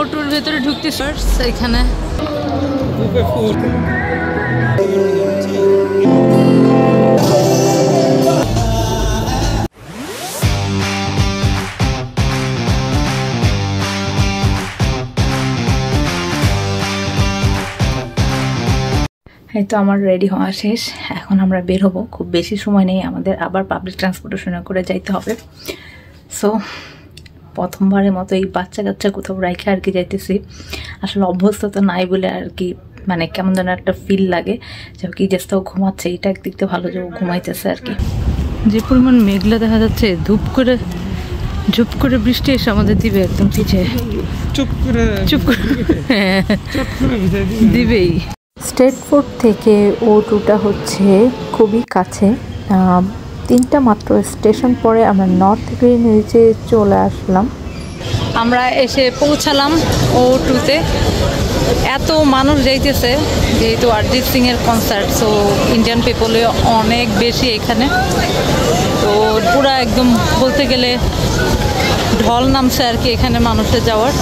ওটুর ভেতরে ঢুকতেছি এখানে। এই তো আমার রেডি হওয়া শেষ, এখন আমরা বের হবো। খুব বেশি সময় নেই আমাদের, আবার পাবলিক ট্রান্সপোর্টেশনে করে যাইতে হবে। সো প্রথমবারের মতো এই বাচ্চা কাচ্চা কোথাও রাইখে আর কি যাইতেছি। আসলে অভ্যস্ততা নাই বলে আর কি মানে কেমন যেন একটা ফিল লাগে যে কি জাস্ট ঘুমাচ্ছে, এটা একদিক দিয়ে ভালো যে ঘুমাইতেছে আর কি। যে পরিমাণ মেঘলা দেখা যাচ্ছে, ঝুপ করে বৃষ্টি এসে আমাদের দিবে একদম পিছিয়ে চুপ করে দিবেই। স্ট্রিট ফুড থেকে ওটুটা হচ্ছে খুবই কাছে, 3টা মাত্র স্টেশন পরে আমরা নর্থ গ্রিনউইচে চলে আসলাম। আমরা এসে পৌঁছালাম ওটুতে। এত মানুষ যাইতেছে যেহেতু অরিজিৎ সিং এর কনসার্ট, সো ইন্ডিয়ান পিপলে অনেক বেশি এখানে। তো পুরা একদম বলতে গেলে ঢল নামছে আর কি এখানে মানুষের যাওয়ার।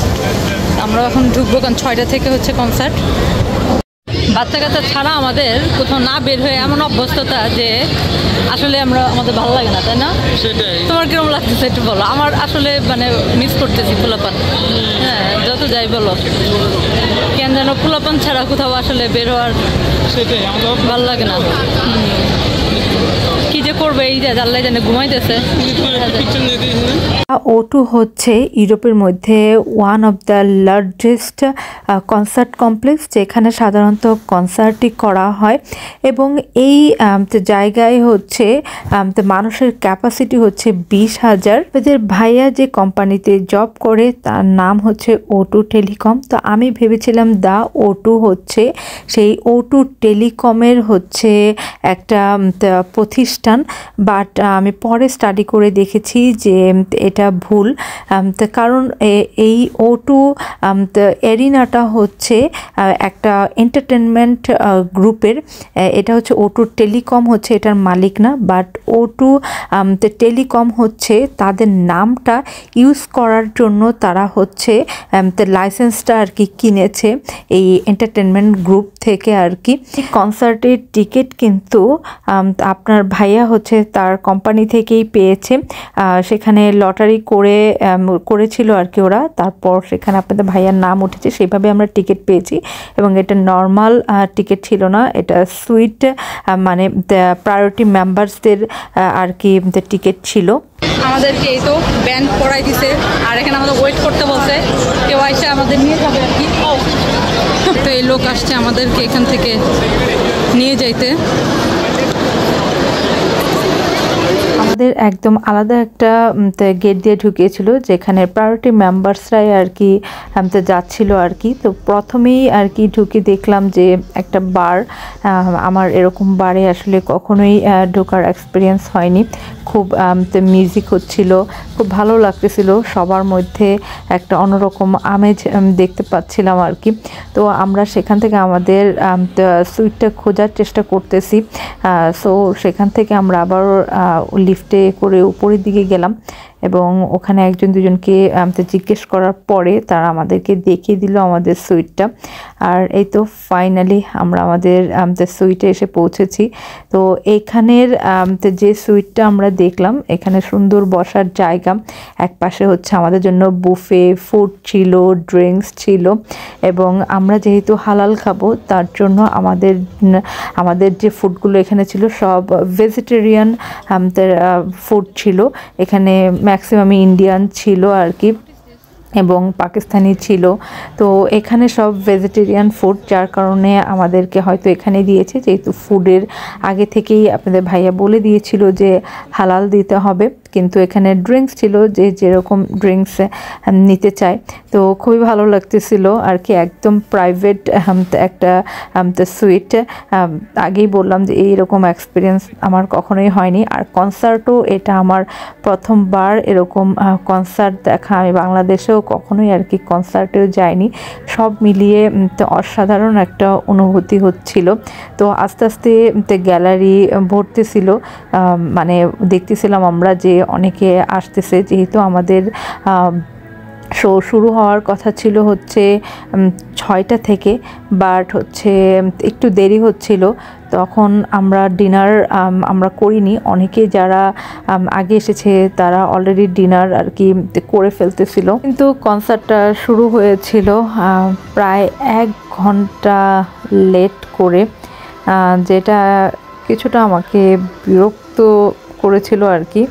আমরা এখন ঢুকবো কারণ 6টা থেকে হচ্ছে কনসার্ট। বাচ্চা কাচ্চা ছাড়া আমাদের কোথাও না বের হয়ে এমন অভ্যস্ততা যে আসলে আমাদের ভালো লাগে না, তাই না? তোমার কিরকম লাগতেছে একটু বলো। আমার আসলে মানে মিস করতেছি পোলাপান। হ্যাঁ, যত যাই বলো, কেন যেন পোলাপান ছাড়া কোথাও আসলে বের হওয়ার ভালো লাগে না। কি যে করবে এই যে আল্লাহ জানে, ঘুমাইতেছে। ওটু হচ্ছে ইউরোপের মধ্যে one of the largest concert complex, যেখানে সাধারণত কনসার্টই করা হয় এবং এই জায়গায় হচ্ছে মানুষের ক্যাপাসিটি হচ্ছে 20,000। এদের ভাইয়া যে কোম্পানিতে জব করে তার নাম হচ্ছে ওটু টেলিকম। তো আমি ভেবেছিলাম দা ওটু হচ্ছে সেই ওটু টেলিকমের হচ্ছে একটা প্রতিষ্ঠান, বাট আমি পরে স্টাডি করে দেখেছি যে এটা ভুল। কারণ এই ওটু এরিনাটা হচ্ছে একটা এন্টারটেনমেন্ট গ্রুপের, এটা হচ্ছে ওটু টেলিকম হচ্ছে এটার মালিক না, বাট ওটু টেলিকম হচ্ছে তাদের নামটা ইউজ করার জন্য তারা হচ্ছে লাইসেন্সটা আর কি কিনেছে এই এন্টারটেনমেন্ট গ্রুপ থেকে আর কি। কনসার্টের টিকিট কিন্তু আপনার ভাইয়া হচ্ছে তার কোম্পানি থেকেই পেয়েছে, সেখানে লটারি করেছিল আর কি ওরা, তারপর সেখানে আপনাদের ভাইয়ার নাম উঠেছে, সেভাবে আমরা টিকিট পেয়েছি। এবং এটা নর্মাল টিকিট ছিল না, এটা সুইট মানে প্রায়োরিটি মেম্বার্সদের আর কি টিকিট ছিল। আমাদেরকে এই তো ব্যান্ড পড়াই দিছে, আর এখানে আমাদের ওয়েট করতে বলছে, কেউ এসে আমাদের নিয়ে যাবে আর কি। তো এই লোক আসছে আমাদেরকে এখান থেকে নিয়ে যাইতে। আমাদের একদম আলাদা একটা গেট দিয়ে ঢুকিয়েছিল, যেখানে প্রায়োরিটি মেম্বার্সরাই আর কি যাচ্ছিল আর কি। তো প্রথমেই আর কি ঢুকে দেখলাম যে একটা বার, আমার এরকম বারে আসলে কখনোই ঢোকার এক্সপিরিয়েন্স হয়নি। খুব মিউজিক হচ্ছিল, খুব ভালো লাগতেছিল, সবার মধ্যে একটা অন্যরকম আমেজ দেখতে পাচ্ছিলাম আর কি। তো আমরা সেখান থেকে আমাদের সুইটটা খোঁজার চেষ্টা করতেছি। সো সেখান থেকে আমরা আবার লিফটে করে উপরের দিকে গেলাম এবং ওখানে একজন দুজনকে জিজ্ঞেস করার পরে তারা আমাদেরকে দেখিয়ে দিল আমাদের সুইটটা। আর এই তো ফাইনালি আমরা আমাদের সুইটে এসে পৌঁছেছি। তো এখানের যে সুইটটা আমরা দেখলাম, এখানে সুন্দর বসার জায়গা, এক পাশে হচ্ছে আমাদের জন্য বুফে ফুড ছিল, ড্রিঙ্কস ছিল, এবং আমরা যেহেতু হালাল খাবো তার জন্য আমাদের যে ফুডগুলো এখানে ছিল সব ভেজিটেরিয়ান ফুড ছিল। এখানে ম্যাক্সিমাম ইন্ডিয়ান ছিল আর কি এবং পাকিস্তানি ছিল। তো এখানে সব ভেজিটেরিয়ান ফুড, যার কারণে আমাদেরকে হয়তো এখানে দিয়েছে, যেহেতু ফুডের আগে থেকেই আপনাদের ভাইয়া বলে দিয়েছিল যে হালাল দিতে হবে। কিন্তু এখানে ড্রিঙ্কস ছিল, যে যেরকম ড্রিঙ্কস নিতে চায়। তো খুবই ভালো লাগতেছিল আর কি, একদম প্রাইভেট একটা সুইট। আগেই বললাম যে এইরকম এক্সপিরিয়েন্স আমার কখনোই হয়নি। আর কনসার্টও এটা আমার প্রথমবার এরকম কনসার্ট দেখা। আমি বাংলাদেশেও কখনোই আর কি কনসার্টেও যাইনি। সব মিলিয়ে অসাধারণ একটা অনুভূতি হচ্ছিল। তো আস্তে আস্তে গ্যালারি ভর্তি ছিল, মানে দেখতেছিলাম আমরা যে অনেকে আসতেছে, যেহেতু আমাদের শো শুরু হওয়ার কথা ছিল হচ্ছে 6টা থেকে, বাট হচ্ছে একটু দেরি হচ্ছিল। তখন আমরা ডিনার আমরা করিনি, অনেকে যারা আগে এসেছে তারা অলরেডি ডিনার আর কি করে ফেলতেছিল। কিন্তু কনসার্টটা শুরু হয়েছিল প্রায় 1 ঘন্টা লেট করে, যেটা কিছুটা আমাকে বিরক্ত করেছিল আর কি।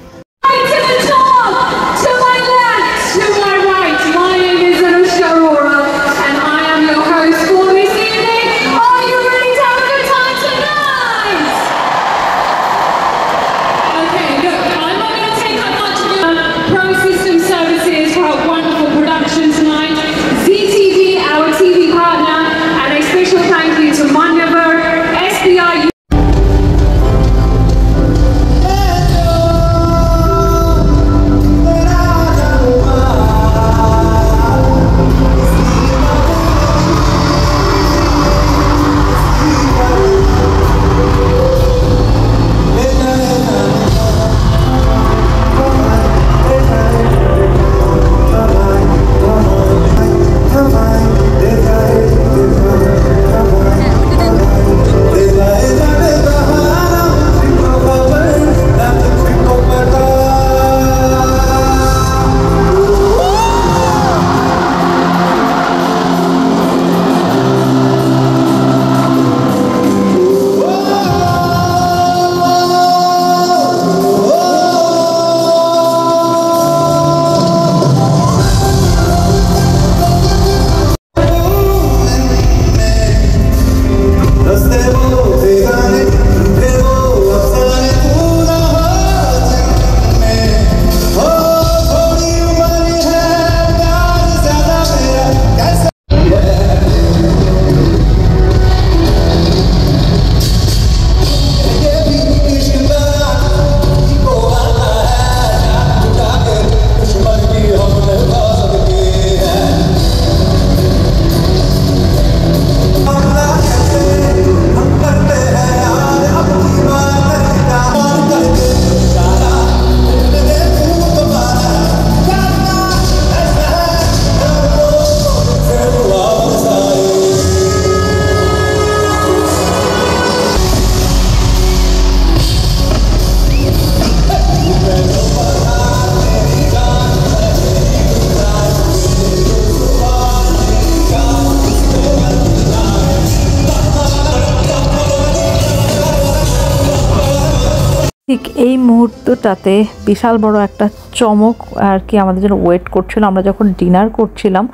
ঠিক এই মুহূর্তটাতে বিশাল বড় একটা চমক আর কি আমাদের জন্য ওয়েট করছিল। আমরা যখন ডিনার করছিলাম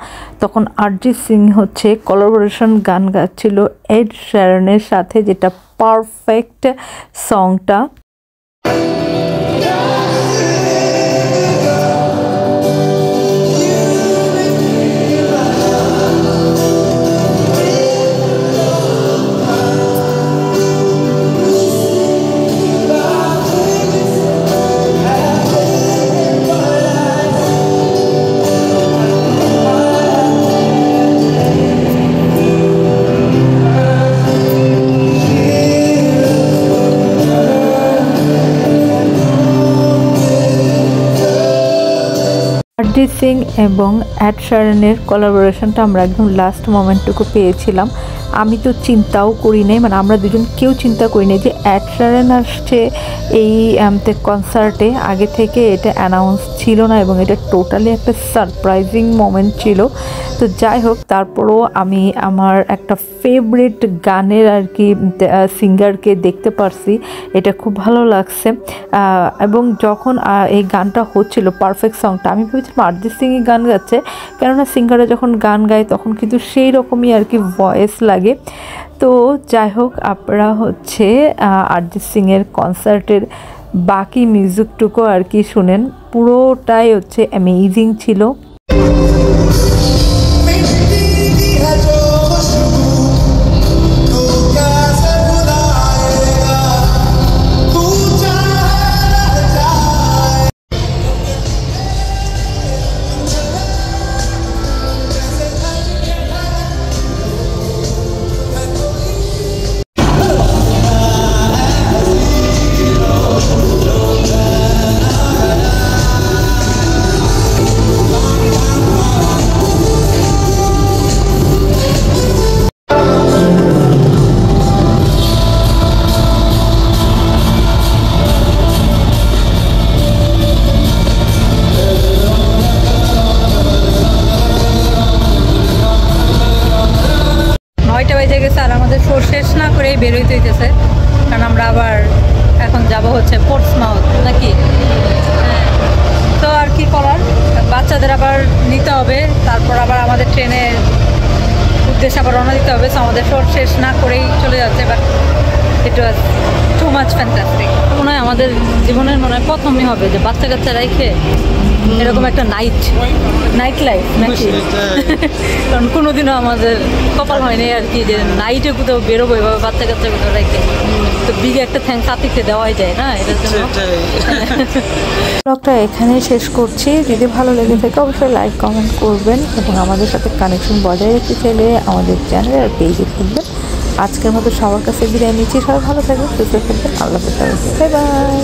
তখন অরিজিৎ সিং হচ্ছে কোলাবোরেশন গান গাচ্ছিল এড শিরানের সাথে, যেটা পারফেক্ট সংটা। অরিজিৎ সিং এবং এড শিরানের কোলাবোরেশনটা আমরা একদম লাস্ট মোমেন্টটুকু পেয়েছিলাম। আমি তো চিন্তাও করি নাই, মানে আমরা দুজন কেউ চিন্তা করি নাই যে এড শিরান আসছে এই কনসার্টে। আগে থেকে এটা অ্যানাউন্স ছিল না এবং এটা টোটালি একটা সারপ্রাইজিং মোমেন্ট ছিল। তো যাই হোক, তারপরও আমি আমার একটা ফেভারিট গানের আর কি সিঙ্গারকে দেখতে পারছি, এটা খুব ভালো লাগছে। এবং যখন এই গানটা হচ্ছিল পারফেক্ট সংটা, আমি ভেবেছিলাম অরিজিৎ সিংই গান গাচ্ছে, কেননা সিঙ্গাররা যখন গান গায় তখন কিন্তু সেই রকমই আর কি ভয়েস লাগে। তো যাই হোক, আপনারা হচ্ছে অরিজিৎ সিংয়ের কনসার্টের বাকি মিউজিকটুকু আর কি শুনেন, পুরোটাই হচ্ছে অ্যামেজিং ছিল। আগেই বের হইতে হইতেছে, কারণ আমরা আবার এখন যাব হচ্ছে পোর্টসমাউথ নাকি। তো আর কি করার, বাচ্চাদের আবার নিতে হবে, তারপর আবার আমাদের ট্রেনের উদ্দেশ্যে আবার রওনা দিতে হবে। তো আমাদের শর্ট শেষ না করেই চলে যাচ্ছে, but it was too much fantastic. মনে হয় আমাদের জীবনের মনে হয় প্রথমই হবে যে বাচ্চা কাচ্চা রাইখে এরকম একটা নাইট লাইফ নাকি। কারণ কোনোদিনও আমাদের কপাল হয়নি আর কি যে নাইটে কোথাও বেরোবো এভাবে বাচ্চা কাচ্চা কোথাও রাইখে। তো বিগ একটা থ্যাঙ্কস আতিককে দেওয়াই যায় না এটার জন্য। ব্লগটা এখানেই শেষ করছি। যদি ভালো লেগে থাকে অবশ্যই লাইক কমেন্ট করবেন এবং আমাদের সাথে কানেকশন বজায় রাখতে চাইলে আমাদের চ্যানেল আর পেজে থাকবেন। আজকের মতো সবার কাছে বিদায় নিচ্ছি। সবাই ভালো থাকবেন, সুস্থ থাকবেন। আল্লাহ হাফেজ, বাই বাই।